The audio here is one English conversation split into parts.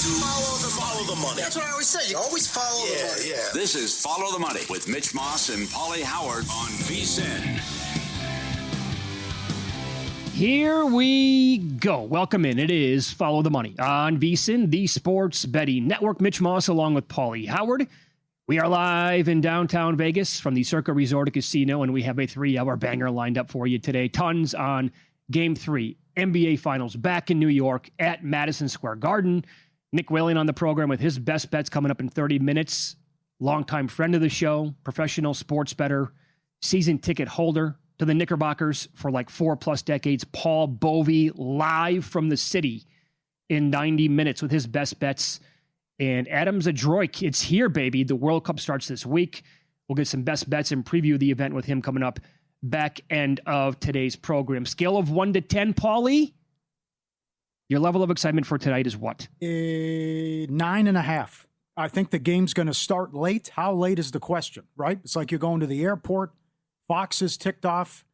to Follow the Money. That's what I always say. You always follow the money. Yeah. This is Follow the Money with Mitch Moss and Paulie Howard on VSiN. Here we go. Welcome in. It is Follow the Money on VSiN, the Sports Betting Network. Mitch Moss along with Paulie Howard. We are live in downtown Vegas from the Circa Resort Casino, and we have a 3-hour banger lined up for you today. Tons on Game 3, NBA Finals back in New York at Madison Square Garden. Nick Whalen on the program with his best bets coming up in 30 minutes. Longtime friend of the show, professional sports bettor, season ticket holder to the Knickerbockers for like 4+ decades. Paul Bovey live from the city in 90 minutes with his best bets. And Adam Zadroik, it's here, baby. The World Cup starts this week. We'll get some best bets and preview the event with him coming up back end of today's program. Scale of 1 to 10, Paulie. Your level of excitement for tonight is what? 9.5. I think the game's going to start late. How late is the question, right? It's like you're going to the airport. Fox is ticked off.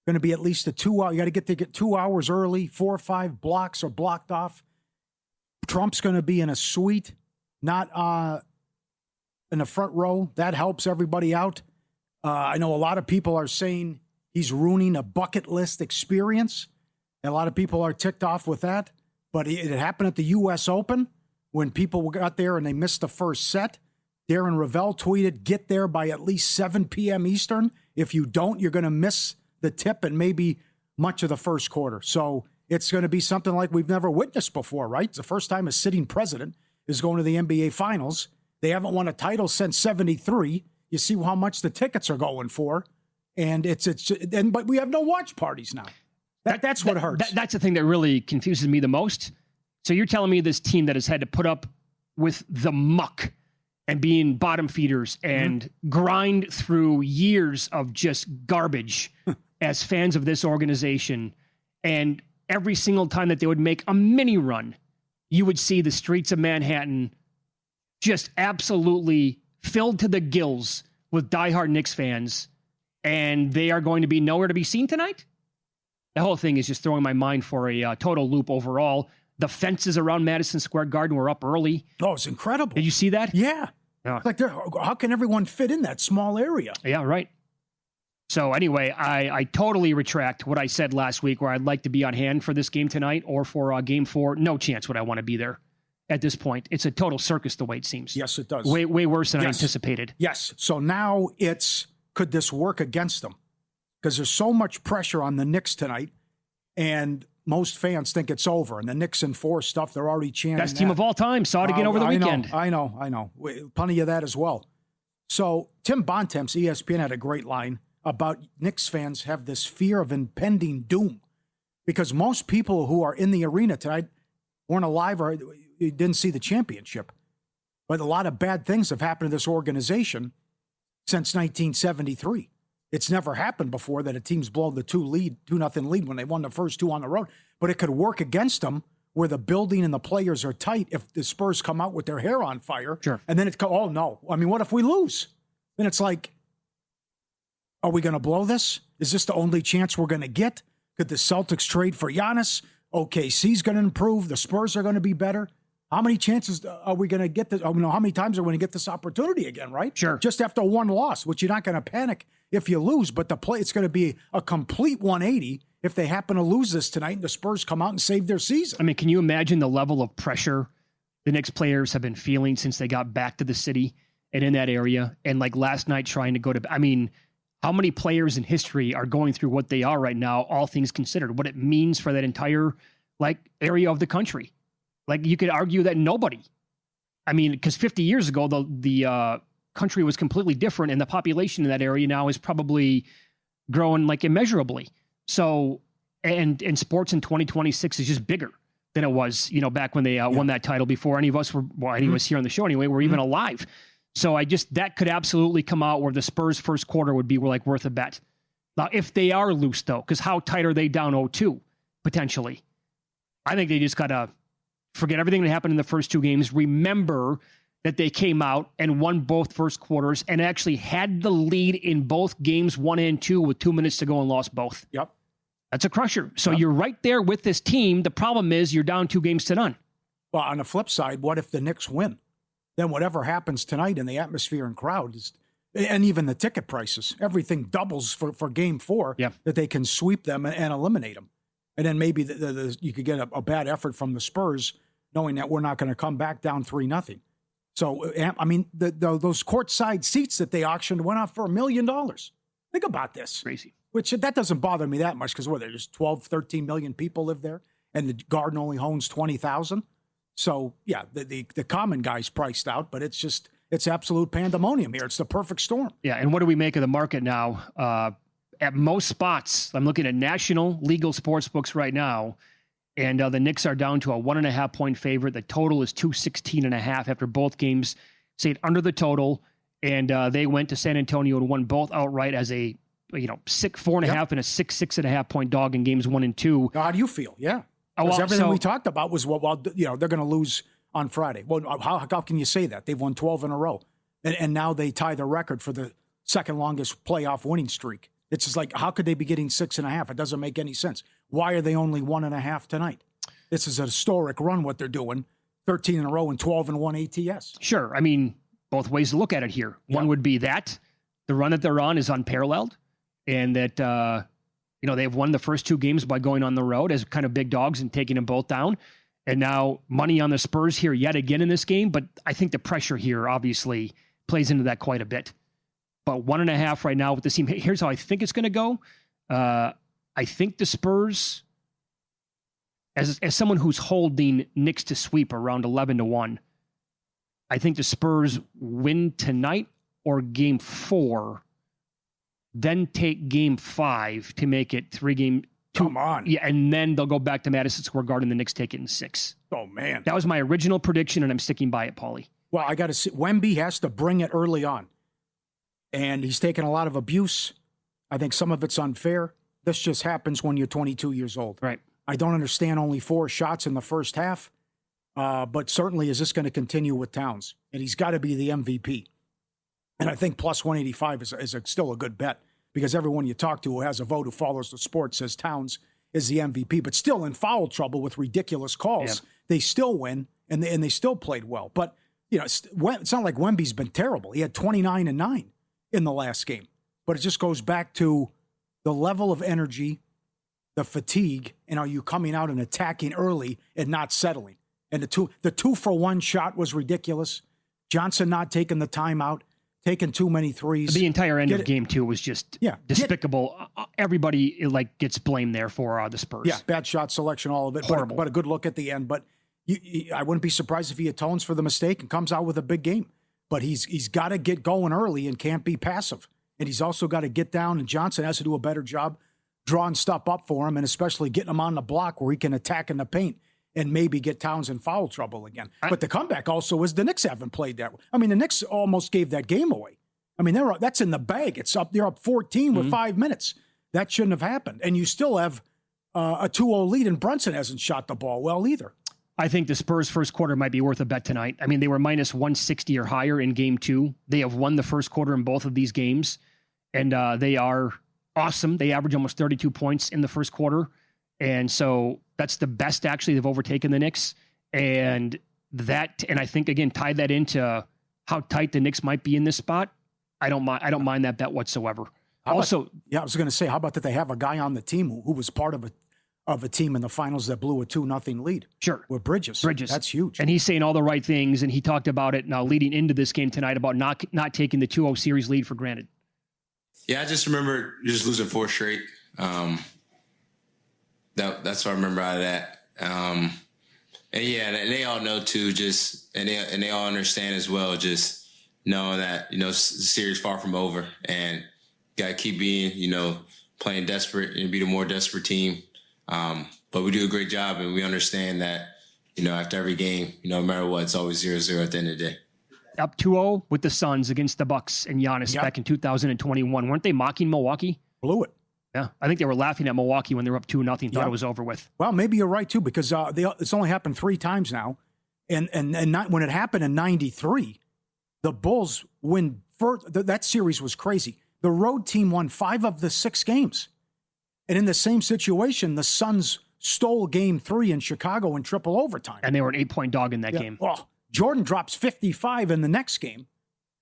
Going to be at least a 2 hour. You got to get 2 hours early. 4 or 5 blocks are blocked off. Trump's going to be in a suite, not in the front row. That helps everybody out. I know a lot of people are saying he's ruining a bucket list experience. And a lot of people are ticked off with that. But it happened at the U.S. Open when people got there and they missed the first set. Darren Rovell tweeted, get there by at least 7 p.m. Eastern. If you don't, you're going to miss the tip and maybe much of the first quarter. So it's going to be something like we've never witnessed before, right? It's the first time a sitting president is going to the NBA Finals. They haven't won a title since 73. You see how much the tickets are going for. And but we have no watch parties now. That's what hurts. That's the thing that really confuses me the most. So you're telling me this team that has had to put up with the muck and being bottom feeders and grind through years of just garbage as fans of this organization, and every single time that they would make a mini run, you would see the streets of Manhattan just absolutely filled to the gills with diehard Knicks fans, and they are going to be nowhere to be seen tonight? The whole thing is just throwing my mind for a total loop overall. The fences around Madison Square Garden were up early. Oh, it's incredible. Did you see that? Yeah. Yeah. Like, how can everyone fit in that small area? Yeah, right. So anyway, I totally retract what I said last week where I'd like to be on hand for this game tonight or for Game 4. No chance would I want to be there at this point. It's a total circus the way it seems. Yes, it does. Way worse than I anticipated. Yes. So now could this work against them? Because there's so much pressure on the Knicks tonight, and most fans think it's over. And the Knicks in 4 stuff, they're already chanting Best team of all time. Saw it again over the weekend. I know. Plenty of that as well. So Tim Bontemps, ESPN, had a great line about Knicks fans have this fear of impending doom. Because most people who are in the arena tonight weren't alive or didn't see the championship. But a lot of bad things have happened to this organization since 1973. It's never happened before that a team's blown the 2-0 lead when they won the first 2 on the road. But it could work against them where the building and the players are tight if the Spurs come out with their hair on fire. Sure. And then oh, no. I mean, what if we lose? Then it's like, are we going to blow this? Is this the only chance we're going to get? Could the Celtics trade for Giannis? OKC's going to improve. The Spurs are going to be better. How many chances are we going to get this? How many times are we going to get this opportunity again, right? Sure. Just after one loss, which you're not going to panic if you lose, but it's going to be a complete 180 if they happen to lose this tonight and the Spurs come out and save their season. I mean, can you imagine the level of pressure the Knicks players have been feeling since they got back to the city and in that area? And like last night trying to go to, I mean, how many players in history are going through what they are right now, all things considered, what it means for that entire area of the country? Like you could argue that nobody. I mean, because 50 years ago, the country was completely different, and the population in that area now is probably growing immeasurably. So, and sports in 2026 is just bigger than it was, back when they won that title before any of us any of us here on the show anyway, were even alive. So that could absolutely come out where the Spurs first quarter would be worth a bet. Now, if they are loose though, because how tight are they down 0-2 potentially? I think they just got to forget everything that happened in the first 2 games. Remember that they came out and won both first quarters and actually had the lead in both games 1 and 2 with 2 minutes to go and lost both. Yep. That's a crusher. So you're right there with this team. The problem is you're down 2 games to none. Well, on the flip side, what if the Knicks win? Then whatever happens tonight in the atmosphere and crowd is, and even the ticket prices, everything doubles for Game 4. Yeah. That they can sweep them and eliminate them, and then maybe you could get a bad effort from the Spurs, knowing that we're not going to come back down 3-0. So I mean, those courtside seats that they auctioned went off for $1 million. Think about this. Crazy. Which that doesn't bother me that much because there's 12, 13 million people live there, and the Garden only owns 20,000. So yeah, the common guy's priced out, but it's absolute pandemonium here. It's the perfect storm. Yeah, and what do we make of the market now? At most spots, I'm looking at national legal sports books right now, and the Knicks are down to a 1.5 point favorite. The total is 216.5 after both games stayed under the total, and they went to San Antonio and won both outright as a 4.5 and a 6.5 point dog in games 1 and 2. How do you feel? Yeah. Because everything we talked about was, they're going to lose on Friday. Well, how can you say that? They've won 12 in a row. And now they tie the record for the second longest playoff winning streak. It's just like, how could they be getting 6.5? It doesn't make any sense. Why are they only 1.5 tonight? This is a historic run, what they're doing. 13 in a row and 12 and 1 ATS. Sure. I mean, both ways to look at it here. One would be that the run that they're on is unparalleled, and that, they've won the first 2 games by going on the road as kind of big dogs and taking them both down. And now money on the Spurs here yet again in this game. But I think the pressure here obviously plays into that quite a bit. But 1.5 right now with the team. Here's how I think it's going to go. I think the Spurs, as someone who's holding Knicks to sweep around 11-1, I think the Spurs win tonight or Game 4, then take Game 5 to make it 3-game. Come on. Yeah, and then they'll go back to Madison Square Garden. The Knicks take it in 6. Oh, man. That was my original prediction, and I'm sticking by it, Paulie. Well, I got to see. Wemby has to bring it early on. And he's taken a lot of abuse. I think some of it's unfair. This just happens when you're 22 years old. Right. I don't understand only 4 shots in the first half. But certainly, is this going to continue with Towns? And he's got to be the MVP. And I think plus 185 is still a good bet, because everyone you talk to who has a vote, who follows the sport, says Towns is the MVP. But still in foul trouble with ridiculous calls, they still win, and they still played well. But it's not like Wemby's been terrible. He had 29 and 9 in the last game. But it just goes back to the level of energy, the fatigue, and are you coming out and attacking early and not settling? And the 2-for-1 shot was ridiculous. Johnson not taking the timeout, taking too many threes. The entire end of Game 2 was just despicable. Everybody gets blamed there for the Spurs. Yeah, bad shot selection, all of it. Horrible. But a good look at the end. But I wouldn't be surprised if he atones for the mistake and comes out with a big game. But he's got to get going early and can't be passive. And he's also got to get down, and Johnson has to do a better job drawing stuff up for him, and especially getting him on the block where he can attack in the paint and maybe get Towns in foul trouble again. But the comeback also is the Knicks haven't played that way. I mean, the Knicks almost gave that game away. I mean, that's in the bag. They're up 14 with 5 minutes. That shouldn't have happened. And you still have a 2-0 lead, and Brunson hasn't shot the ball well either. I think the Spurs first quarter might be worth a bet tonight. I mean, they were minus 160 or higher in Game 2. They have won the first quarter in both of these games, and they are awesome. They average almost 32 points in the first quarter. And so that's the best, actually, they've overtaken the Knicks. And I think, again, tie that into how tight the Knicks might be in this spot. I don't mind that bet whatsoever. I was going to say, how about that they have a guy on the team who was part of a team in the finals that blew a 2-0 lead. Sure. With Bridges. That's huge. And he's saying all the right things, and he talked about it now leading into this game tonight about not taking the 2-0 series lead for granted. Yeah, I just remember just losing 4 straight. That's what I remember out of that. And they all know too, and they all understand as well, just knowing that, the series far from over, and got to keep being, playing desperate and be the more desperate team. But we do a great job, and we understand that, after every game, no matter what, it's always 0-0 at the end of the day. Up 2-0 with the Suns against the Bucks and Giannis back in 2021. Weren't they mocking Milwaukee? Blew it. Yeah, I think they were laughing at Milwaukee when they were up 2-0, thought it was over with. Well, maybe you're right, too, because it's only happened 3 times now. And not, when it happened in 93, the Bulls win. That series was crazy. The road team won 5 of the 6 games. And in the same situation, the Suns stole game 3 in Chicago in triple overtime. And they were an 8-point dog in that game. Well, Jordan drops 55 in the next game.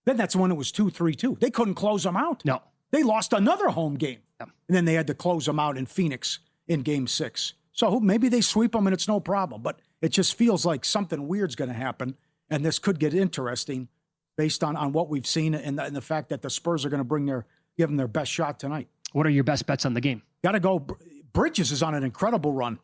Then that's when it was 2-3-2. They couldn't close them out. No. They lost another home game. Yeah. And then they had to close them out in Phoenix in game 6. So maybe they sweep them and it's no problem. But it just feels like something weird's going to happen. And this could get interesting based on what we've seen and the fact that the Spurs are going to give them their best shot tonight. What are your best bets on the game? Got to go. Bridges is on an incredible run.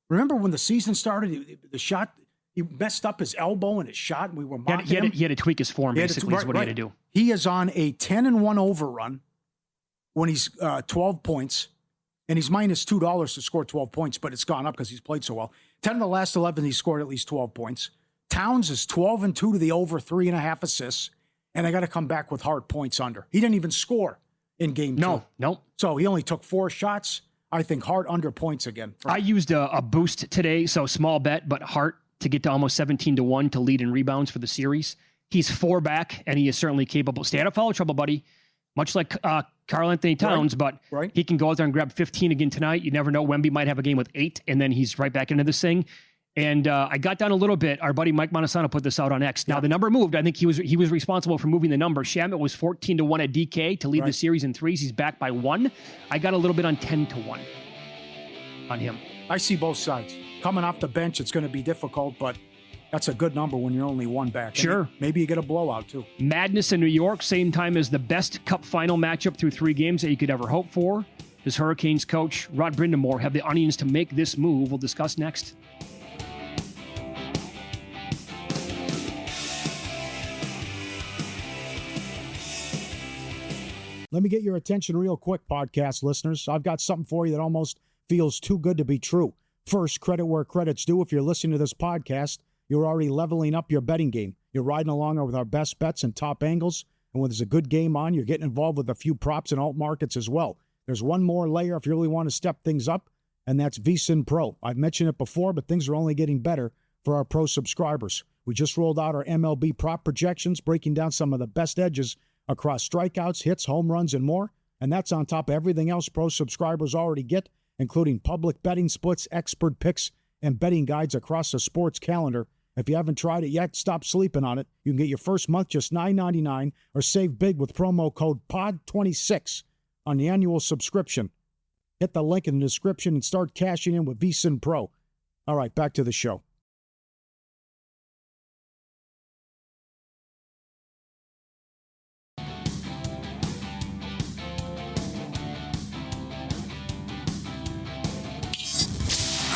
Remember when the season started, the shot, he messed up his elbow and his shot, and we were mocking him? He had to tweak his form, basically, is what he had to do. He is on a 10-1 overrun when he's 12 points, and he's minus $2 to score 12 points, but it's gone up because he's played so well. 10 of the last 11, he's scored at least 12 points. Towns is 12-2 to the over, 3.5 assists, and I got to come back with Hart points under. He didn't even score in game 2. No. So he only took 4 shots. I think Hart under points again. I used a boost today, so small bet, but Hart to get to almost 17-1 to lead in rebounds for the series. He's 4 back, and he is certainly capable. Stay out of foul trouble, buddy. Much like Karl-Anthony Towns, but he can go out there and grab 15 again tonight. You never know. Wemby might have a game with 8, and then he's right back into this thing. And I got down a little bit. Our buddy Mike Montesano put this out on X. Now, the number moved. I think he was responsible for moving the number. Shamet was 14-1 at DK to lead the series in threes. He's back by 1. I got a little bit on 10-1 on him. I see both sides. Coming off the bench, it's going to be difficult, but that's a good number when you're only 1 back. Sure. Maybe you get a blowout, too. Madness in New York, same time as the best Cup final matchup through 3 games that you could ever hope for. Does Hurricanes coach Rod Brindamore have the onions to make this move? We'll discuss next. Let me get your attention real quick, podcast listeners. I've got something for you that almost feels too good to be true. First, credit where credit's due. If you're listening to this podcast, you're already leveling up your betting game. You're riding along with our best bets and top angles. And when there's a good game on, you're getting involved with a few props and alt markets as well. There's one more layer if you really want to step things up, and that's VSiN Pro. I've mentioned it before, but things are only getting better for our pro subscribers. We just rolled out our MLB prop projections, breaking down some of the best edges across strikeouts, hits, home runs, and more. And that's on top of everything else pro subscribers already get, including public betting splits, expert picks, and betting guides across the sports calendar. If you haven't tried it yet, stop sleeping on it. You can get your first month just $9.99 or save big with promo code POD26 on the annual subscription. Hit the link in the description and start cashing in with VSiN Pro. All right, back to the show.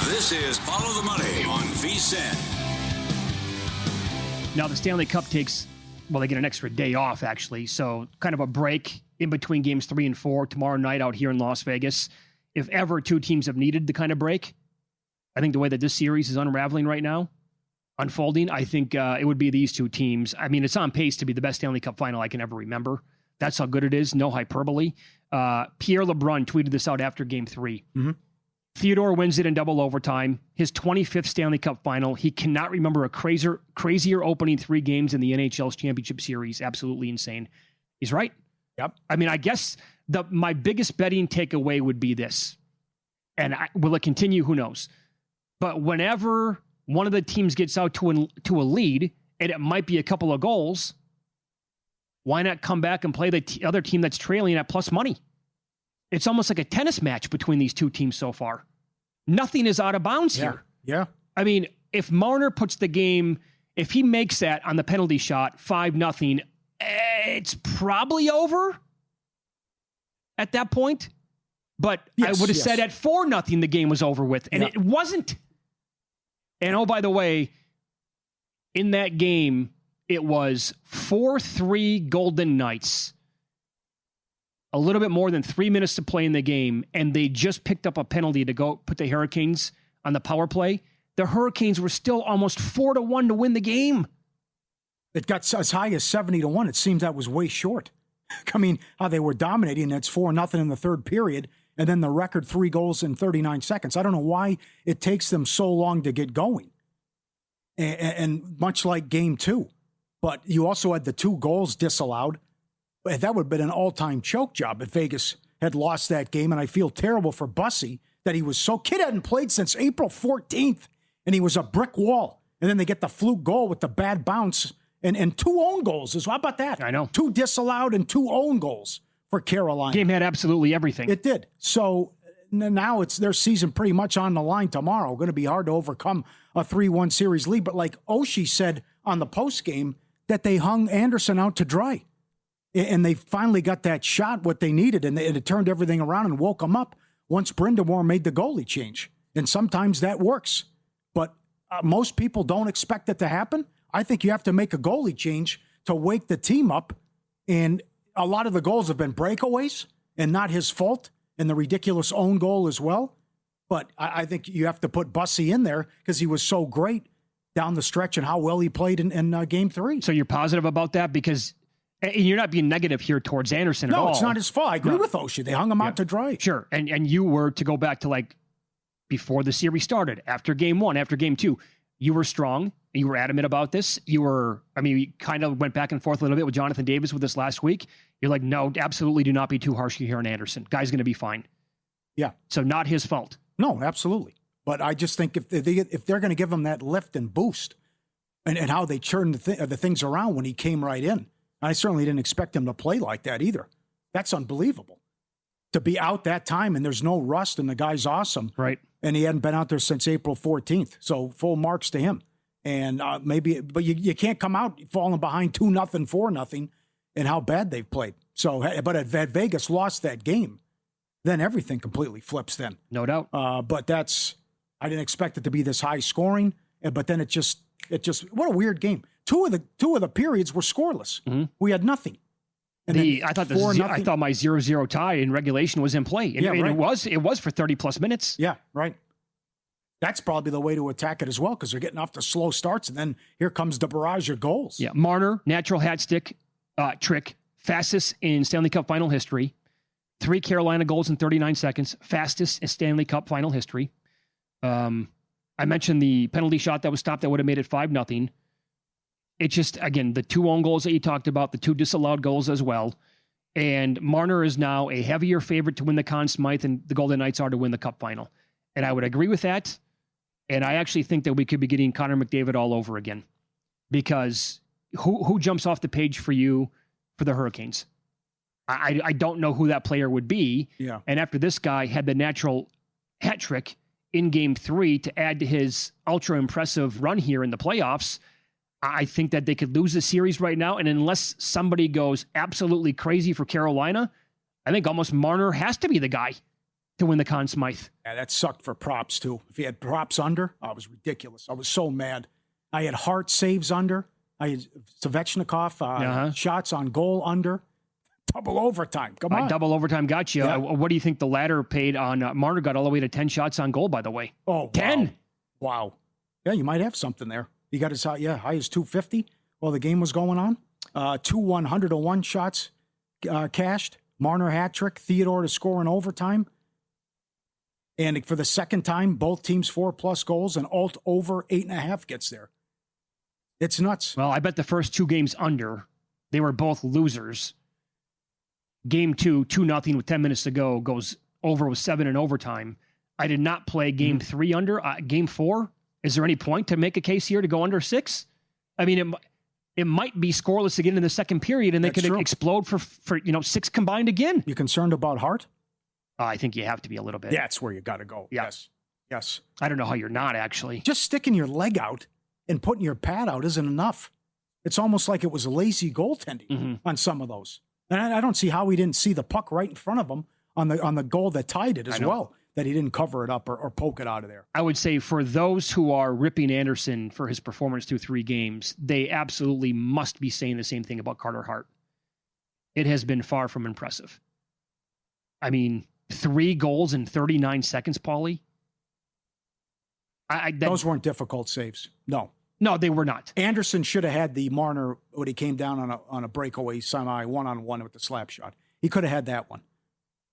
This is Follow the Money on VSiN. Now, the Stanley Cup takes, well, they get an extra day off, actually. So kind of a break in between games 3 and 4 tomorrow night out here in Las Vegas. If ever 2 teams have needed the kind of break, I think the way that this series is unraveling right now, unfolding, I think it would be these 2 teams. I mean, it's on pace to be the best Stanley Cup final I can ever remember. That's how good it is. No hyperbole. Pierre LeBrun tweeted this out after game 3. Mm-hmm. Theodore wins it in double overtime. His 25th Stanley Cup final. He cannot remember a crazier opening 3 games in the NHL's championship series. Absolutely insane. He's right. Yep. I mean, I guess my biggest betting takeaway would be this. And will it continue? Who knows? But whenever one of the teams gets out to a lead, and it might be a couple of goals, why not come back and play the other team that's trailing at plus money? It's almost like a tennis match between these 2 teams so far. Nothing is out of bounds here. Yeah. I mean, if Marner puts the game, if he makes that on the penalty shot, 5-0, it's probably over at that point. But I would have said at 4-0 the game was over with, and it wasn't. And oh, by the way, in that game, it was 4-3 Golden Knights. A little bit more than 3 minutes to play in the game, and they just picked up a penalty to go put the Hurricanes on the power play. The Hurricanes were still almost 4-1 to win the game. It got as high as 70-1. It seems that was way short. I mean, how they were dominating. It's 4-0 in the third period, and then the record 3 goals in 39 seconds. I don't know why it takes them so long to get going. And much like game 2. But you also had the 2 goals disallowed. That would have been an all-time choke job if Vegas had lost that game, and I feel terrible for Bussy that he was kid hadn't played since April 14th, and he was a brick wall. And then they get the fluke goal with the bad bounce and 2 own goals. How about that? I know. 2 disallowed and 2 own goals for Carolina. Game had absolutely everything. It did. So now it's their season pretty much on the line tomorrow. Going to be hard to overcome a 3-1 series lead. But like Oshie said on the post game, that they hung Anderson out to dry. And they finally got that shot, what they needed, and it turned everything around and woke them up once Brind'Amour made the goalie change. And sometimes that works. But most people don't expect it to happen. I think you have to make a goalie change to wake the team up. And a lot of the goals have been breakaways and not his fault, and the ridiculous own goal as well. But I think you have to put Bussy in there because he was so great down the stretch and how well he played in Game 3. So you're positive about that because and you're not being negative here towards Anderson at all. No, it's not his fault. I agree with Oshie. They hung him out to dry. Sure. And you were, to go back to like before the series started, after Game 1, after Game 2, you were strong. You were adamant about this. We kind of went back and forth a little bit with Jonathan Davis with this last week. You're like, no, absolutely do not be too harsh here on Anderson. Guy's going to be fine. Yeah. So not his fault. No, absolutely. But I just think if they're going to give him that lift and boost and how they turned the things around when he came right in, I certainly didn't expect him to play like that either. That's unbelievable. To be out that time and there's no rust and the guy's awesome. Right. And he hadn't been out there since April 14th. So full marks to him. And but you can't come out falling behind 2-0, 4-0 and how bad they've played. So, but at Vegas lost that game, then everything completely flips then. No doubt. But I didn't expect it to be this high scoring, but then it just what a weird game. Two of the periods were scoreless. Mm-hmm. We had nothing. And I thought my 0-0 tie in regulation was in play. And, and it was for 30 plus minutes. Yeah, right. That's probably the way to attack it as well, because they're getting off to slow starts, and then here comes the barrage of goals. Yeah, Marner, natural hat stick trick, fastest in Stanley Cup final history. 3 Carolina goals in 39 seconds, fastest in Stanley Cup final history. I mentioned the penalty shot that was stopped that would have made it 5-0. It's just, again, the 2 own goals that you talked about, the 2 disallowed goals as well. And Marner is now a heavier favorite to win the Conn Smythe than the Golden Knights are to win the Cup final. And I would agree with that. And I actually think that we could be getting Connor McDavid all over again. Because who jumps off the page for you for the Hurricanes? I don't know who that player would be. Yeah. And after this guy had the natural hat trick in Game 3 to add to his ultra impressive run here in the playoffs, I think that they could lose the series right now. And unless somebody goes absolutely crazy for Carolina, I think almost Marner has to be the guy to win the Conn Smythe. Yeah, that sucked for props, too. If he had props under, it was ridiculous. I was so mad. I had Hart saves under. I had Svechnikov shots on goal under. Double overtime. Come on. Double overtime got you. Yeah. What do you think the ladder paid on Marner? Got all the way to 10 shots on goal, by the way. Oh, 10. Wow. Yeah, you might have something there. He got his high as 250 while the game was going on. 2 100-1 shots cashed. Marner hat trick. Theodore to score in overtime. And for the second time, both teams 4+ goals, and Alt over 8.5 gets there. It's nuts. Well, I bet the first 2 games under, they were both losers. Game 2, 2-0 with 10 minutes to go, goes over with 7 in overtime. I did not play Game 3 under. Game 4, is there any point to make a case here to go under 6? I mean, it might be scoreless again in the second period, and they could explode for 6 combined again. You concerned about Hart? I think you have to be a little bit. That's where you got to go. Yeah. Yes. I don't know how you're not, actually. Just sticking your leg out and putting your pad out isn't enough. It's almost like it was lazy goaltending on some of those. And I don't see how he didn't see the puck right in front of him on the goal that tied it as well, that he didn't cover it up or poke it out of there. I would say for those who are ripping Anderson for his performance through 3 games, they absolutely must be saying the same thing about Carter Hart. It has been far from impressive. I mean, 3 goals in 39 seconds, Paulie. Those weren't difficult saves. No, they were not. Anderson should have had the Marner when he came down on a breakaway semi 1-on-1 with the slap shot. He could have had that one.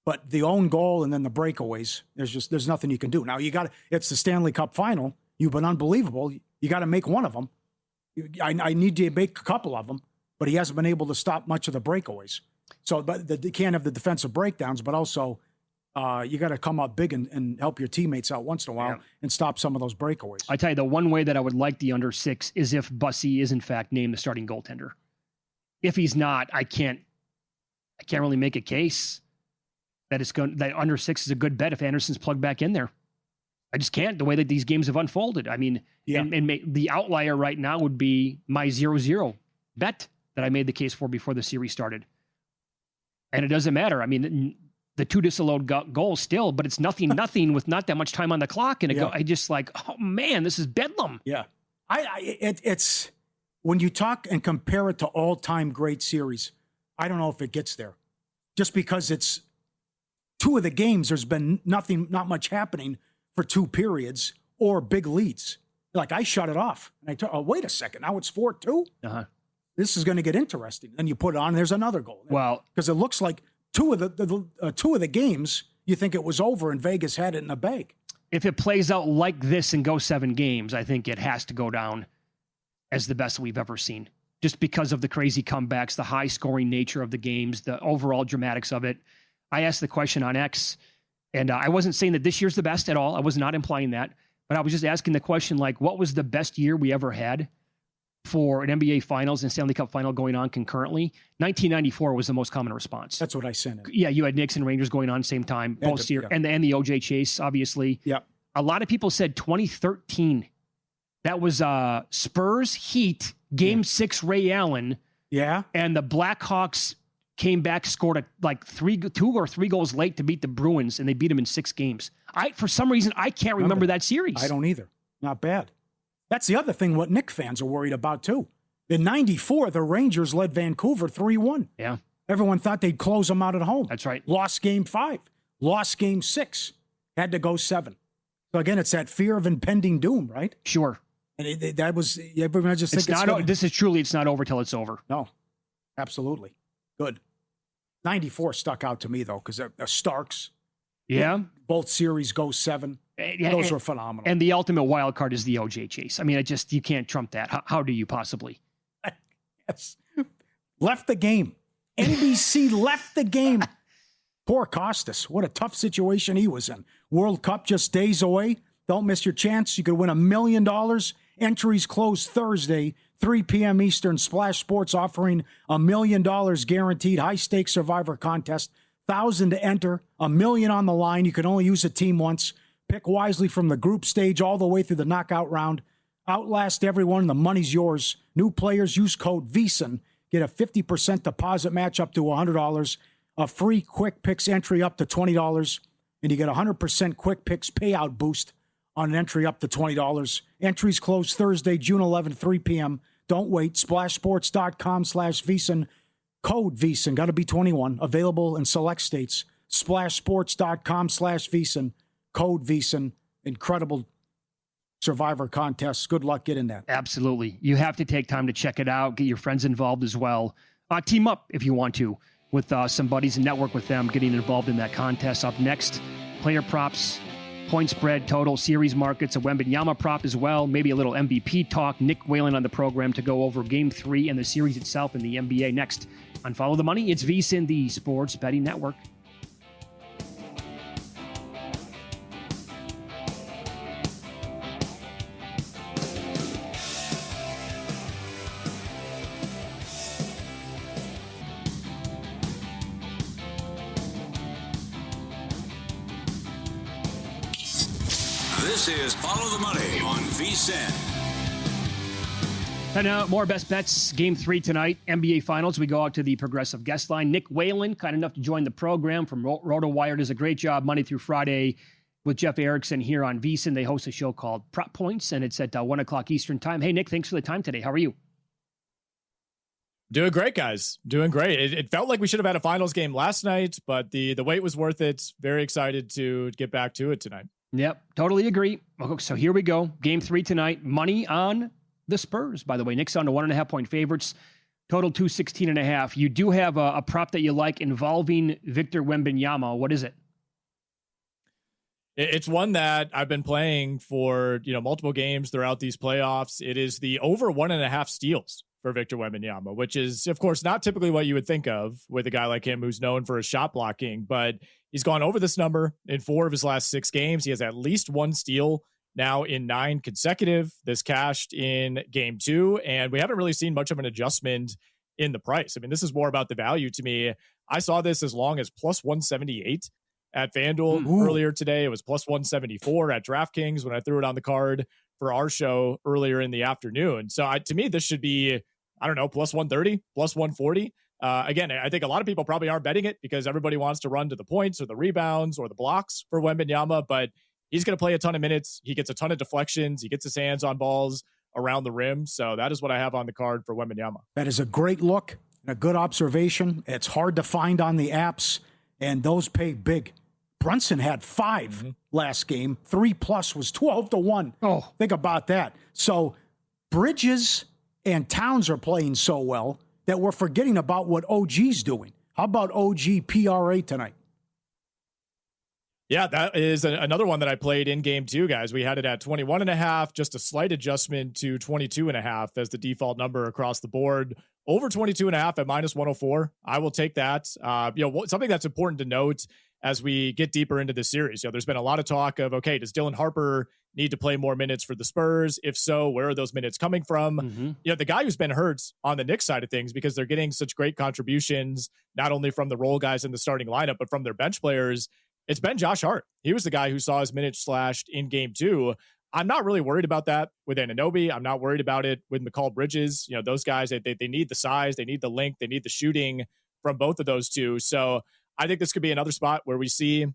But the own goal and then the breakaways, there's nothing you can do. Now it's the Stanley Cup final. You've been unbelievable. You got to make one of them. I need to make a couple of them, but he hasn't been able to stop much of the breakaways. So, but you can't have the defensive breakdowns, but also You got to come up big and help your teammates out once in a while and stop some of those breakaways. I tell you, the one way that I would like the under 6 is if Bussey is in fact named the starting goaltender. If he's not, I can't really make a case that that under 6 is a good bet if Anderson's plugged back in there. I just can't, the way that these games have unfolded. I mean, the outlier right now would be my 0-0 bet that I made the case for before the series started. And it doesn't matter. I mean, the 2 disallowed goals still, but it's nothing with not that much time on the clock. And I just like, oh man, this is bedlam. Yeah. It's when you talk and compare it to all-time great series, I don't know if it gets there. Just because it's 2 of the games, there's been not much happening for 2 periods or big leads. Like I shut it off. And wait a second. Now it's 4-2. Uh-huh. This is going to get interesting. And you put it on, and there's another goal. Well, because it looks like 2 of the games, you think it was over, and Vegas had it in the bag. If it plays out like this and goes 7 games, I think it has to go down as the best we've ever seen. Just because of the crazy comebacks, the high-scoring nature of the games, the overall dramatics of it. I asked the question on X, and I wasn't saying that this year's the best at all. I was not implying that. But I was just asking the question, like, what was the best year we ever had for an NBA Finals and Stanley Cup Final going on concurrently? 1994 was the most common response. That's what I sent it. Yeah, you had Knicks and Rangers going on same time, both years, and the OJ chase, obviously. Yeah. A lot of people said 2013. That was Spurs Heat Game 6 Ray Allen. Yeah. And the Blackhawks came back, scored 2 or 3 goals late to beat the Bruins, and they beat them in 6 games. For some reason, I can't remember that series. I don't either. Not bad. That's the other thing what Knicks fans are worried about, too. In 94, the Rangers led Vancouver 3-1. Yeah. Everyone thought they'd close them out at home. That's right. Lost Game 5. Lost Game 6. Had to go 7. So, again, it's that fear of impending doom, right? Sure. And that was, everyone just thinks it's not over till it's over. No. Absolutely. Good. 94 stuck out to me, though, because Starks. Yeah. Both series go 7. Those were phenomenal. And the ultimate wild card is the OJ chase. I mean, you can't trump that. How do you possibly? Yes. Left the game. NBC left the game. Poor Costas. What a tough situation he was in. World Cup just days away. Don't miss your chance. You could win $1 million. Entries close Thursday, 3 p.m. Eastern. Splash Sports offering $1 million guaranteed. High-stakes Survivor contest. 1,000 to enter. $1 million on the line. You can only use a team once. Pick wisely from the group stage all the way through the knockout round. Outlast everyone. The money's yours. New players use code VEASAN. Get a 50% deposit match up to $100. A free Quick Picks entry up to $20. And you get a 100% Quick Picks payout boost on an entry up to $20. Entries close Thursday, June 11th, 3 p.m. Don't wait. SplashSports.com/VEASAN. Code VEASAN. Got to be 21. Available in select states. SplashSports.com/VEASAN. Code VEASAN. Incredible Survivor contests. Good luck getting that. Absolutely. You have to take time to check it out. Get your friends involved as well. Team up if you want to with some buddies and network with them getting involved in that contest. Up next, player props, point spread, total, series markets, a Wembanyama prop as well, maybe a little MVP talk. Nick Whalen on the program to go over Game 3 and the series itself in the NBA next. On Follow the Money, it's VSiN, the Sports Betting Network. This is Follow the Money on VSiN. And now more best bets. Game 3 tonight, NBA Finals. We go out to the Progressive guest line. Nick Whalen, kind enough to join the program from RotoWire, does a great job Monday through Friday with Jeff Erickson here on VSiN. They host a show called Prop Points, and it's at 1 o'clock Eastern time. Hey, Nick, thanks for the time today. How are you? Doing great, guys. Doing great. It felt like we should have had a finals game last night, but the wait was worth it. Very excited to get back to it tonight. Yep, totally agree. Okay, so here we go. Game 3 tonight. Money on the Spurs, by the way. Nick's on to 1.5-point favorites. Total 216.5. You do have a prop that you like involving Victor Wembanyama. What is it? It's one that I've been playing for multiple games throughout these playoffs. It is the over 1.5 steals for Victor Wembanyama, which is, of course, not typically what you would think of with a guy like him who's known for his shot blocking, but he's gone over this number in 4 of his last 6 games. He has at least 1 steal now in 9 consecutive. This cashed in game 2, and we haven't really seen much of an adjustment in the price. I mean, this is more about the value to me. I saw this as long as plus 178 at FanDuel earlier today. It was plus 174 at DraftKings when I threw it on the card for our show earlier in the afternoon. So to me, this should be, I don't know, plus 130, plus 140. Again, I think a lot of people probably aren't betting it because everybody wants to run to the points or the rebounds or the blocks for Wembanyama, but he's going to play a ton of minutes. He gets a ton of deflections. He gets his hands on balls around the rim. So that is what I have on the card for Wembanyama. That is a great look and a good observation. It's hard to find on the apps, and those pay big. Brunson had 5 last game. 3+ was 12-1. Oh, think about that. So Bridges and Towns are playing so well that we're forgetting about what OG's doing. How about OG PRA tonight? Yeah, that is another one that I played in game 2, guys. We had it at 21.5, just a slight adjustment to 22.5 as the default number across the board. Over 22.5 at minus 104. I will take that. Something that's important to note as we get deeper into this series. There's been a lot of talk of, okay, does Dylan Harper need to play more minutes for the Spurs? If so, where are those minutes coming from? The guy who's been hurt on the Knicks side of things, because they're getting such great contributions, not only from the role guys in the starting lineup, but from their bench players. It's been Josh Hart. He was the guy who saw his minutes slashed in game 2. I'm not really worried about that with Anunoby. I'm not worried about it with Mikal Bridges. Those guys, they need the size, they need the length, they need the shooting from both of those two. So I think this could be another spot where we see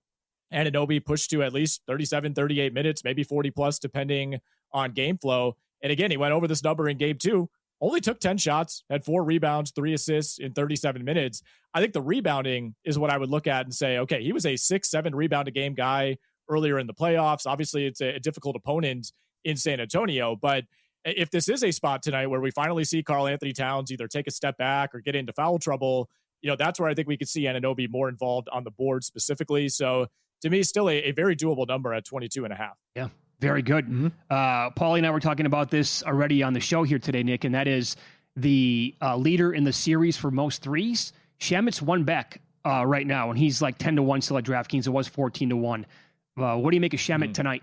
Anunoby push to at least 37, 38 minutes, maybe 40 plus, depending on game flow. And again, he went over this number in game 2, only took 10 shots, had 4 rebounds, 3 assists in 37 minutes. I think the rebounding is what I would look at and say, okay, he was a 6-7 rebound a game guy earlier in the playoffs. Obviously, it's a difficult opponent in San Antonio, but if this is a spot tonight where we finally see Karl Anthony Towns either take a step back or get into foul trouble, that's where I think we could see Anunoby more involved on the board specifically. So to me, still a very doable number at 22.5. Yeah, very good. Paulie and I were talking about this already on the show here today, Nick, and that is the leader in the series for most threes. Shamet's 1 back right now, and he's like 10-1 still at DraftKings. It was 14-1. What do you make of Shamet tonight?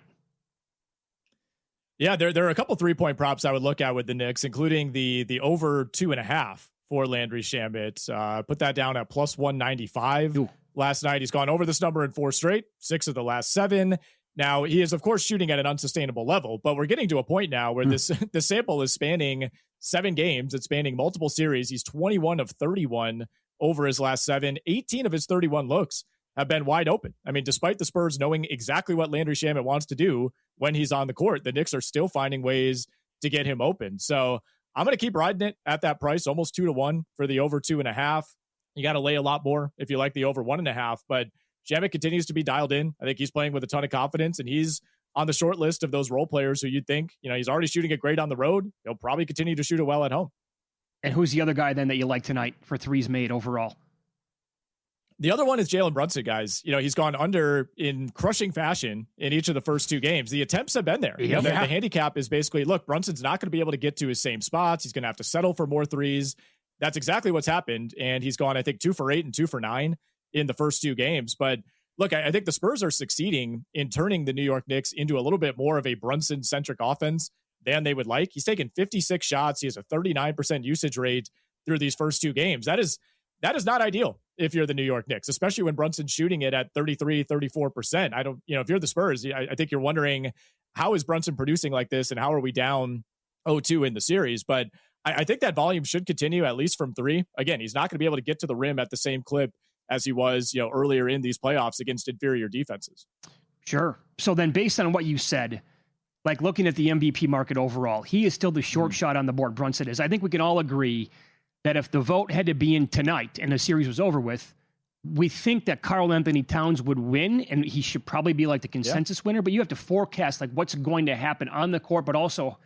Yeah, there are a couple 3-point props I would look at with the Knicks, including the over 2.5 for Landry Shamet. Put that down at plus 195. Ooh. Last night. He's gone over this number in 4 straight, 6 of the last 7. Now, he is, of course, shooting at an unsustainable level, but we're getting to a point now where this sample is spanning 7 games. It's spanning multiple series. He's 21 of 31 over his last 7. 18 of his 31 looks have been wide open. I mean, despite the Spurs knowing exactly what Landry Shamet wants to do when he's on the court, the Knicks are still finding ways to get him open. So I'm going to keep riding it at that price, almost 2-1 for the over 2.5. You got to lay a lot more if you like the over 1.5, but Shamet continues to be dialed in. I think he's playing with a ton of confidence, and he's on the short list of those role players who you'd think, he's already shooting it great on the road. He'll probably continue to shoot it well at home. And who's the other guy then that you like tonight for threes made overall? The other one is Jalen Brunson, guys. He's gone under in crushing fashion in each of the first 2 games. The attempts have been there. The handicap is basically, look, Brunson's not going to be able to get to his same spots. He's going to have to settle for more threes. That's exactly what's happened. And he's gone, I think, 2 for 8 and 2 for 9 in the first 2 games. But look, I think the Spurs are succeeding in turning the New York Knicks into a little bit more of a Brunson-centric offense than they would like. He's taken 56 shots. He has a 39% usage rate through these first 2 games. That is not ideal if you're the New York Knicks, especially when Brunson's shooting it at 33, 34%. If you're the Spurs, I think you're wondering, how is Brunson producing like this and how are we down 0-2 in the series? But I think that volume should continue at least from 3. Again, he's not going to be able to get to the rim at the same clip as he was, earlier in these playoffs against inferior defenses. Sure. So then based on what you said, like looking at the MVP market overall, he is still the short shot on the board. Brunson is. I think we can all agree that if the vote had to be in tonight and the series was over with, we think that Karl Anthony Towns would win, and he should probably be like the consensus winner, but you have to forecast like what's going to happen on the court, but also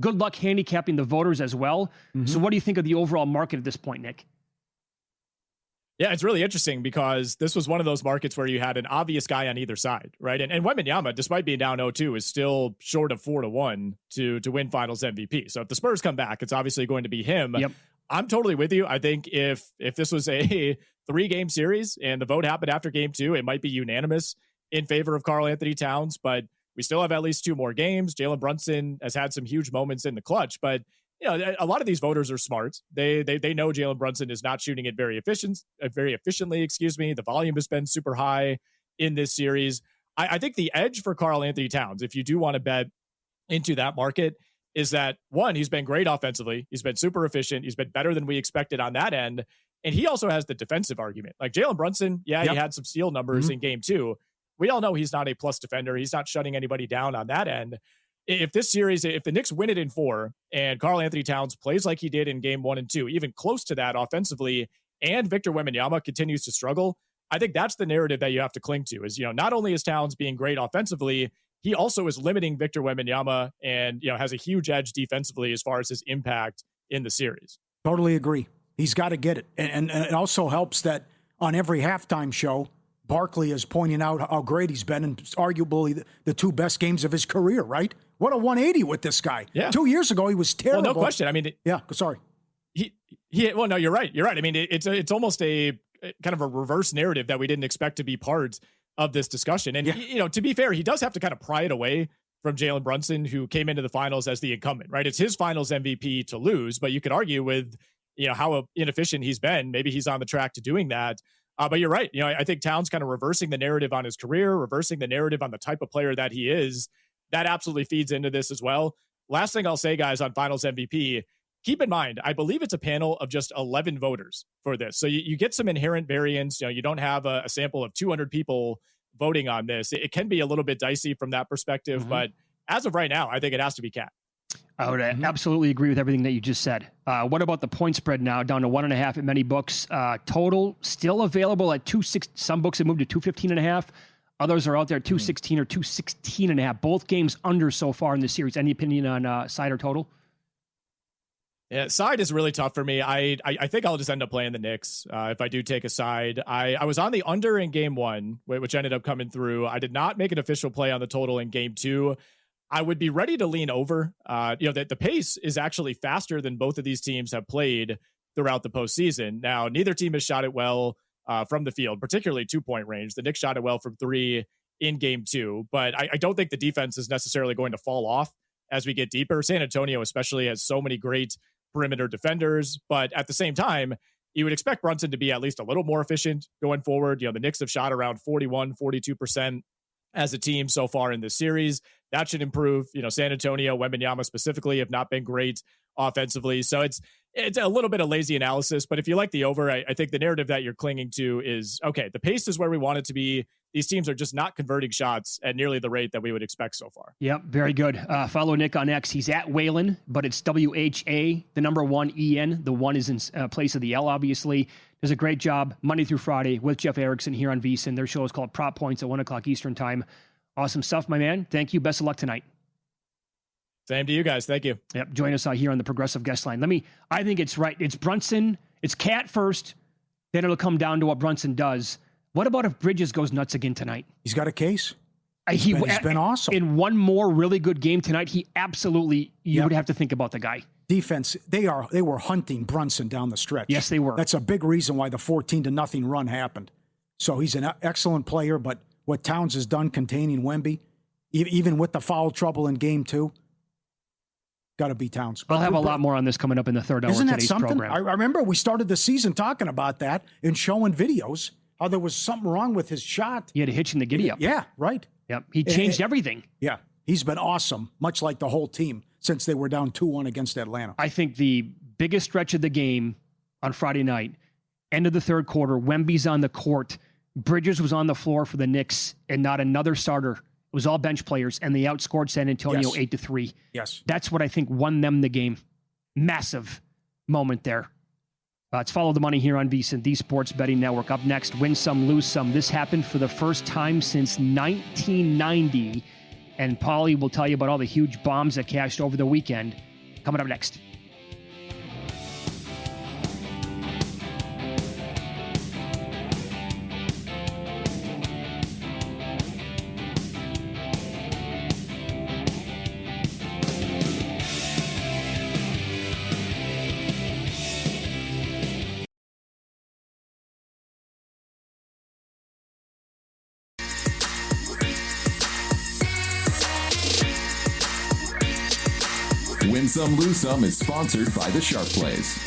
good luck handicapping the voters as well. So what do you think of the overall market at this point, Nick? Yeah, it's really interesting because this was one of those markets where you had an obvious guy on either side, right? And Wembanyama, despite being down 0-2, is still short of 4-1 to win Finals MVP. So if the Spurs come back, it's obviously going to be him. Yep. I'm totally with you. I think if this was a 3-game series and the vote happened after game 2, it might be unanimous in favor of Karl-Anthony Towns, but we still have at least 2 more games. Jalen Brunson has had some huge moments in the clutch, but a lot of these voters are smart. They know Jalen Brunson is not shooting it very efficiently. Excuse me. The volume has been super high in this series. I think the edge for Karl-Anthony Towns, if you do want to bet into that market, is that one, he's been great offensively. He's been super efficient. He's been better than we expected on that end. And he also has the defensive argument. Like Jalen Brunson, he had some steal numbers in game 2. We all know he's not a plus defender. He's not shutting anybody down on that end. If this series, if the Knicks win it in 4 and Karl-Anthony Towns plays like he did in game 1 and 2, even close to that offensively, and Victor Wembanyama continues to struggle, I think that's the narrative that you have to cling to is, not only is Towns being great offensively, he also is limiting Victor Wembanyama and, has a huge edge defensively as far as his impact in the series. Totally agree. He's got to get it. And it also helps that on every halftime show, Barkley is pointing out how great he's been and arguably the 2 best games of his career, right? What a 180 with this guy. Yeah. 2 years ago, he was terrible. Well, no question. I mean, sorry. Well, no, you're right. You're right. I mean, it's almost a kind of a reverse narrative that we didn't expect to be part of this discussion. And, to be fair, he does have to kind of pry it away from Jalen Brunson, who came into the finals as the incumbent, right? It's his finals MVP to lose, but you could argue with, how inefficient he's been. Maybe he's on the track to doing that. But you're right. I think Towns kind of reversing the narrative on his career, reversing the narrative on the type of player that he is. That absolutely feeds into this as well. Last thing I'll say, guys, on Finals MVP, keep in mind, I believe it's a panel of just 11 voters for this. So you get some inherent variance. You don't have a sample of 200 people voting on this. It can be a little bit dicey from that perspective. But as of right now, I think it has to be Cat. I would absolutely agree with everything that you just said. What about the point spread now down to 1.5 at many books? Total still available at 2.6. Some books have moved to 215.5. Others are out there at 216 or 216.5. Both games under so far in the series. Any opinion on side or total? Yeah, side is really tough for me. I think I'll just end up playing the Knicks if I do take a side. I was on the under in game 1, which ended up coming through. I did not make an official play on the total in game 2. I would be ready to lean over. The pace is actually faster than both of these teams have played throughout the postseason. Now, neither team has shot it well from the field, particularly 2-point range. The Knicks shot it well from 3 in game 2, but I don't think the defense is necessarily going to fall off as we get deeper. San Antonio especially has so many great perimeter defenders, but at the same time, you would expect Brunson to be at least a little more efficient going forward. The Knicks have shot around 42% as a team so far in this series. That should improve. San Antonio, Wembanyama specifically, have not been great offensively. So it's a little bit of lazy analysis, but if you like the over, I think the narrative that you're clinging to is, okay, the pace is where we want it to be. These teams are just not converting shots at nearly the rate that we would expect so far. Yep, very good. Follow Nick on X. He's at Whalen, but it's WHA, the number 1 EN. The 1 is in place of the L, obviously. Does a great job Monday through Friday with Jeff Erickson here on VSiN. Their show is called Prop Points at 1 o'clock Eastern time. Awesome stuff, my man. Thank you. Best of luck tonight. Same to you guys. Thank you. Yep. Join us here on the Progressive Guest Line. I think it's right. It's Brunson. It's Cat first. Then it'll come down to what Brunson does. What about if Bridges goes nuts again tonight? He's got a case. He's been awesome. In one more really good game tonight, he absolutely, you would have to think about the guy. Defense, they were hunting Brunson down the stretch. Yes, they were. That's a big reason why the 14-0 run happened. So he's an excellent player, but what Towns has done containing Wemby, even with the foul trouble in game 2, got to be Towns. I'll have a lot more on this coming up in the third hour of today's program. I remember we started the season talking about that and showing videos, how there was something wrong with his shot. He had a hitch in the giddy-up. Yeah, right. Yep, he changed everything. Yeah, he's been awesome, much like the whole team, since they were down 2-1 against Atlanta. I think the biggest stretch of the game on Friday night, end of the third quarter, Wemby's on the court, Bridges was on the floor for the Knicks, and not another starter. It was all bench players, and they outscored San Antonio 8-3. Yes. That's what I think won them the game. Massive moment there. It's Follow the Money here on VSiN, the Sports Betting Network. Up next, Win Some, Lose Some. This happened for the first time since 1990. And Paulie will tell you about all the huge bombs that cashed over the weekend. Coming up next. Win Some, Lose Some is sponsored by the Sharp Plays.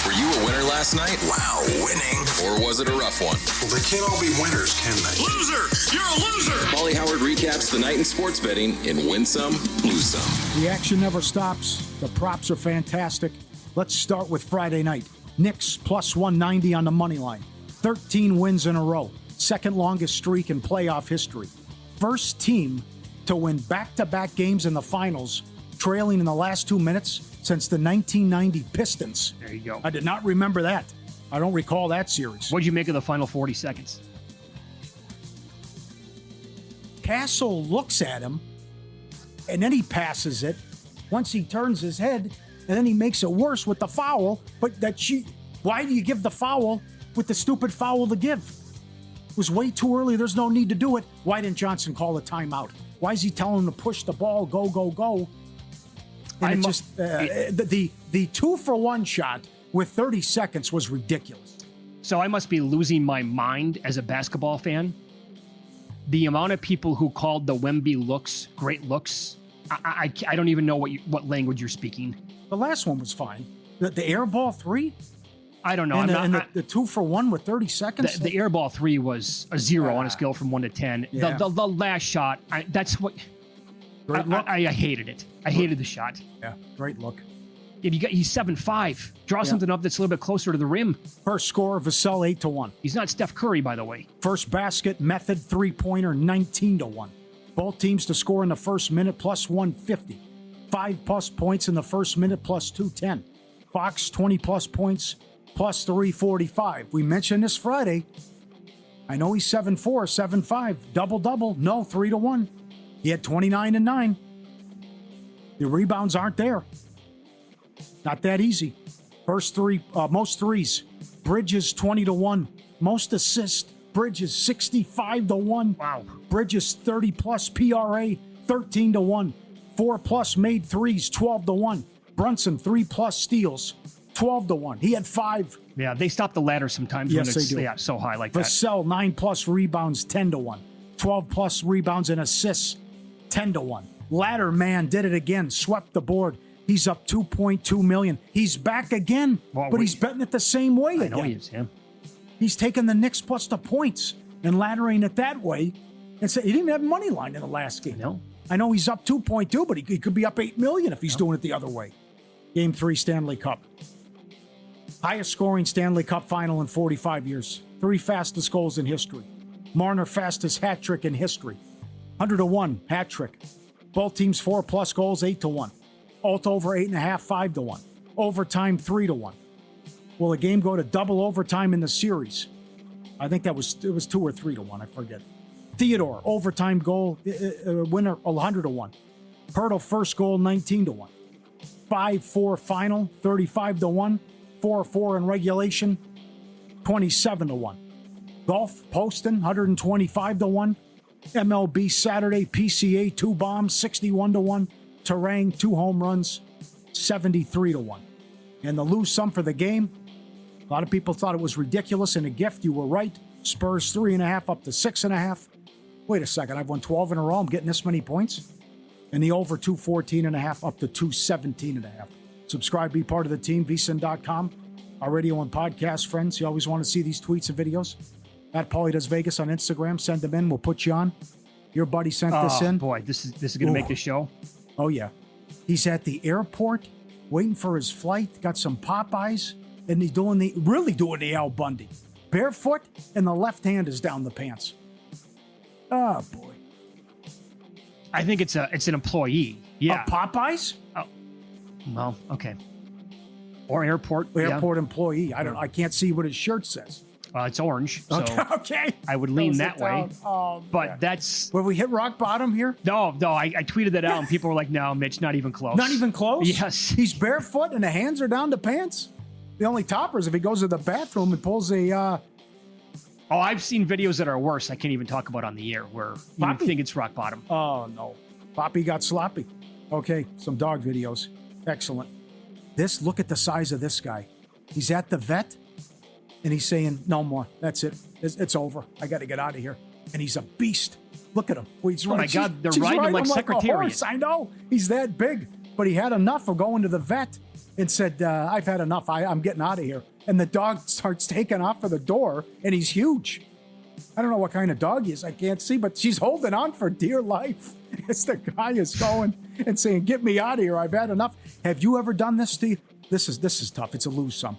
Were you a winner last night? Wow, winning. Or was it a rough one? Well, they can't all be winners, can they? Loser! You're a loser! Paulie Howard recaps the night in sports betting in Win Some, Lose Some. The action never stops. The props are fantastic. Let's start with Friday night. Knicks plus 190 on the money line. 13 wins in a row. Second longest streak in playoff history. First team to win back-to-back games in the finals, trailing in the last 2 minutes since the 1990 Pistons. There you go. I did not remember that. I don't recall that series. What'd you make of the final 40 seconds? Castle looks at him, and then he passes it. Once he turns his head, and then he makes it worse with the foul. But why do you give the foul with the stupid foul to give? It was way too early. There's no need to do it. Why didn't Johnson call a timeout? Why is he telling him to push the ball, go, go, go? And the 2-for-1 shot with 30 seconds was ridiculous. So I must be losing my mind as a basketball fan. The amount of people who called the Wemby looks great looks, I don't even know what language you're speaking. The last one was fine. The air ball 3? I don't know. And the 2-for-1 with 30 seconds? The air ball 3 was a 0 on a scale from 1 to 10. Yeah. The last shot, that's what... Great look. I hated it. I hated the shot. Yeah, great look. If he's 7'5", draw something up that's a little bit closer to the rim. First score, Vassell 8-1. He's not Steph Curry, by the way. First basket, method 3-pointer 19-1. Both teams to score in the first minute plus 150. 5+ points in the first minute plus 210. Fox 20+ points plus 345. We mentioned this Friday. I know he's 7'4", 7'5", double-double. No, 3-1. He had 29 and 9. The rebounds aren't there. Not that easy. First three, most threes. Bridges 20-1. Most assists. Bridges 65-1. Wow. Bridges 30+ PRA 13-1. 4+ made threes 12-1. Brunson 3+ steals 12-1. He had 5. Yeah, they stop the ladder sometimes Yes, when they it's do. so high like that. Vassell 9+ rebounds 10-1. 12+ rebounds and assists 10-1. Ladder man did it again. Swept the board. He's up $2.2 million. He's back again, Well, but he's betting it the same way I again. know he is, yeah. He's taking the Knicks plus the points and laddering it that way. And so he didn't even have money line in the last game. No. I know he's up 2.2, but he could be up $8 million if he's doing it the other way. Game 3 Stanley Cup. Highest scoring Stanley Cup final in 45 years. 3 fastest goals in history. Marner fastest hat trick in history. 100-1 hat trick. Both teams 4+ goals, 8-1. Alt over 8.5, 5-1. Overtime 3-1. Will the game go to double overtime in the series? I think it was 2 or 3-1. I forget. Theodore overtime goal winner 100-1. Hurdle first goal 19-1. 5-4 final 35-1. 4-4 in regulation 27-1. Golf Poston 125-1. MLB Saturday PCA 2 bombs 61-1. Terang 2 home runs 73-1. And the lose sum for the game. A lot of people thought it was ridiculous and a gift. You were right. Spurs 3.5 up to 6.5. Wait a second, I've won 12 in a row. I'm getting this many points. And the over 214.5 up to 217.5. Subscribe, be part of the team. vsin.com. Our radio and podcast friends. You always want to see these tweets and videos. At Paulie Does Vegas on Instagram. Send them in. We'll put you on. Your buddy sent this in. Boy, this is going to make the show. Oh, yeah. He's at the airport waiting for his flight. Got some Popeyes. And he's really doing the Al Bundy. Barefoot, and the left hand is down the pants. Oh, boy. I think it's an employee. Yeah. Popeyes? Well, okay. Or airport. Airport employee. I don't know. I can't see what his shirt says. It's orange. So Okay. I would lean Close that it way. down. Oh, But yeah. that's... Will we hit rock bottom here? No, I tweeted that out and people were like, no, Mitch, not even close. Not even close? Yes. He's barefoot and the hands are down the pants? The only topper is if he goes to the bathroom and pulls a... Oh, I've seen videos that are worse. I can't even talk about on the air where you would think it's rock bottom. Oh, no. Poppy got sloppy. Okay, some dog videos. Excellent. Look at the size of this guy. He's at the vet, and he's saying, no more. That's it. It's over. I got to get out of here. And he's a beast. Look at him. Oh, my God. They're riding him like a Secretariat. horse. I know. He's that big. but he had enough of going to the vet and said, I've had enough. I'm getting out of here. And the dog starts taking off for the door, and he's huge. I don't know what kind of dog he is. I can't see, but she's holding on for dear life as the guy is going and saying, get me out of here. I've had enough. Have you ever done this, Steve? This is tough. It's a lose some.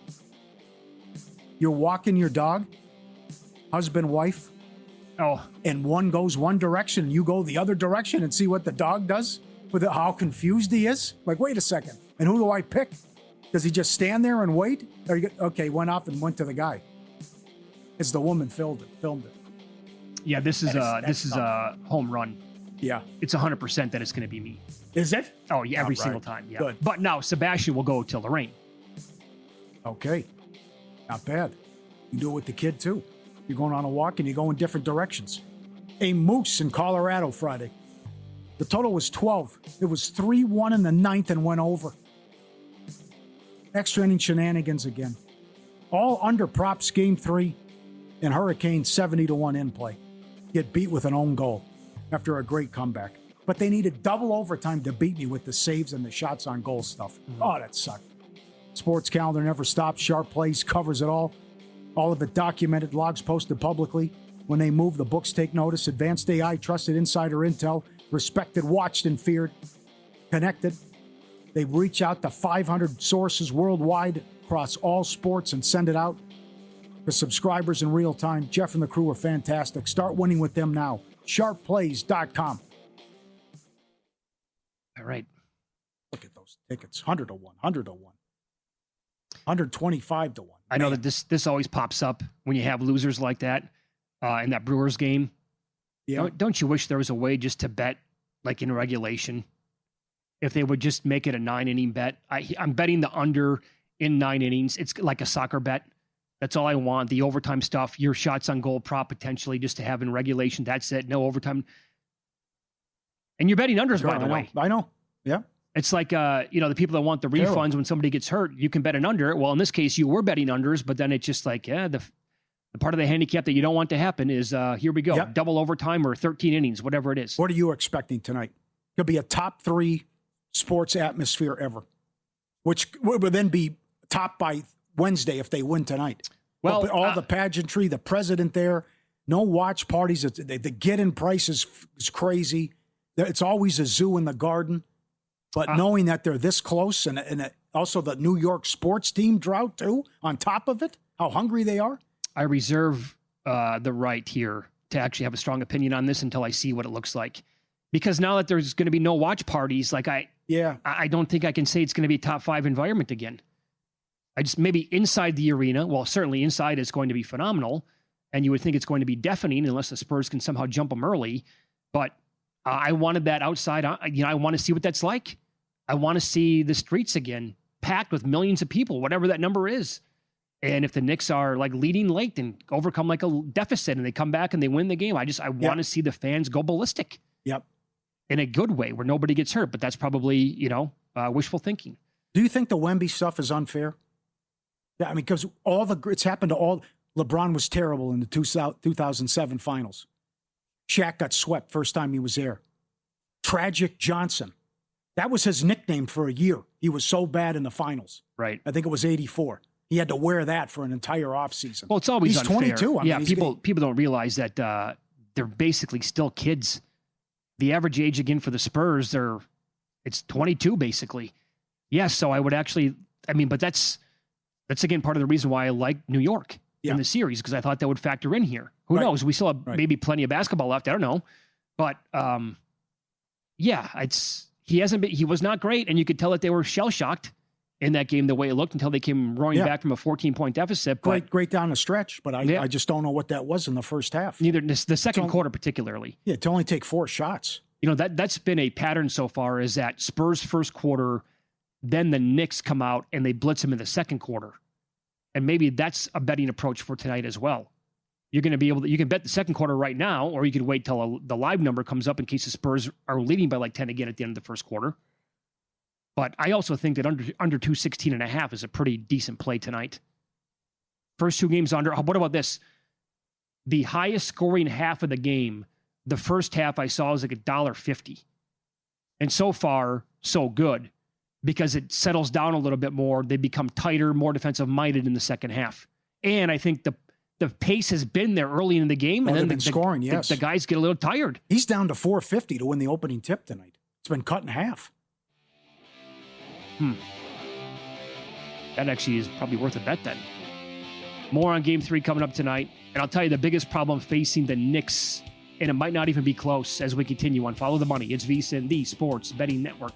You're walking your dog, husband, wife, and one goes one direction and you go the other direction and see what the dog does with how confused he is. Like, wait a second. And who do I pick? Does he just stand there and wait? Or went off and went to the guy. It's the woman filmed it. Yeah, this is a home run. Yeah. It's 100% that it's going to be me. Is it? Oh, yeah, every All right. single time. Yeah. Good. But now Sebastian will go till the rain. Okay. Not bad. You do it with the kid, too. You're going on a walk and you go in different directions. A moose in Colorado Friday. The total was 12. It was 3-1 in the ninth and went over. Extra inning shenanigans again. All under props game 3 and Hurricane 70-1 in play. Get beat with an own goal after a great comeback. But they needed double overtime to beat me with the saves and the shots on goal stuff. Oh, that sucked. Sports calendar never stops. Sharp Plays covers it all. All of it documented, logs posted publicly. When they move, the books take notice. Advanced AI, trusted insider intel, respected, watched, and feared. Connected. They reach out to 500 sources worldwide across all sports and send it out to subscribers in real time. Jeff and the crew are fantastic. Start winning with them now. SharpPlays.com. All right. Look at those tickets. 100-1, 100-1. 125-1. I know that this always pops up when you have losers like that in that Brewers game. Yeah. Don't you wish there was a way just to bet like in regulation? If they would just make it a 9-inning bet. I'm betting the under in 9 innings. It's like a soccer bet. That's all I want. The overtime stuff, your shots on goal prop potentially just to have in regulation. That's it. No overtime. And you're betting unders, by the way. I know. Yeah. It's like, the people that want the refunds when somebody gets hurt, you can bet an under. Well, in this case, you were betting unders, but then it's just like, the part of the handicap that you don't want to happen is, here we go. Yep. Double overtime or 13 innings, whatever it is. What are you expecting tonight? Could be a top 3 sports atmosphere ever, which would then be topped by Wednesday if they win tonight. Well, all the pageantry, the president there, no watch parties. The get-in price is crazy. It's always a zoo in the garden. But knowing that they're this close and also the New York sports team drought too, on top of it, how hungry they are. I reserve the right here to actually have a strong opinion on this until I see what it looks like. Because now that there's going to be no watch parties, I don't think I can say it's going to be a top 5 environment again. I just maybe inside the arena, well, certainly inside is going to be phenomenal, and you would think it's going to be deafening unless the Spurs can somehow jump them early. But I wanted that outside. I want to see what that's like. I want to see the streets again, packed with millions of people, whatever that number is. And if the Knicks are like leading late and overcome like a deficit and they come back and they win the game, I want to see the fans go ballistic. Yep. In a good way where nobody gets hurt, but that's probably, wishful thinking. Do you think the Wemby stuff is unfair? Yeah, I mean, because it's happened to all. LeBron was terrible in the 2007 finals. Shaq got swept first time he was there. Tragic Johnson. That was his nickname for a year. He was so bad in the finals. Right. I think it was 84. He had to wear that for an entire offseason. Well, it's always he's unfair. 22. People don't realize that they're basically still kids. The average age again for the Spurs, it's 22 basically. Yes, so I would actually, but that's again part of the reason why I like New York in the series, because I thought that would factor in here. Who knows? We still have maybe plenty of basketball left. I don't know. But he was not great, and you could tell that they were shell-shocked in that game the way it looked until they came roaring back from a 14-point deficit. But, great down the stretch, but I just don't know what that was in the first half. Neither the second quarter particularly. Yeah, to only take 4 shots. That's been a pattern so far, is that Spurs first quarter, then the Knicks come out and they blitz them in the second quarter. And maybe that's a betting approach for tonight as well. You're going to be you can bet the second quarter right now, or you could wait till the live number comes up in case the Spurs are leading by like 10 again at the end of the first quarter. But I also think that under 216.5 is a pretty decent play tonight. First 2 games under. What about this? The highest scoring half of the game, the first half I saw was like $1.50. And so far, so good. because it settles down a little bit more. They become tighter, more defensive minded in the second half. And I think the pace has been there early in the game. Oh, And then they've been scoring, yes. the guys get a little tired. He's down to 450 to win the opening tip tonight. It's been cut in half. That actually is probably worth a bet then. More on Game 3 coming up tonight. And I'll tell you the biggest problem facing the Knicks, and it might not even be close as we continue on Follow the Money. It's VSiN, the Sports Betting Network.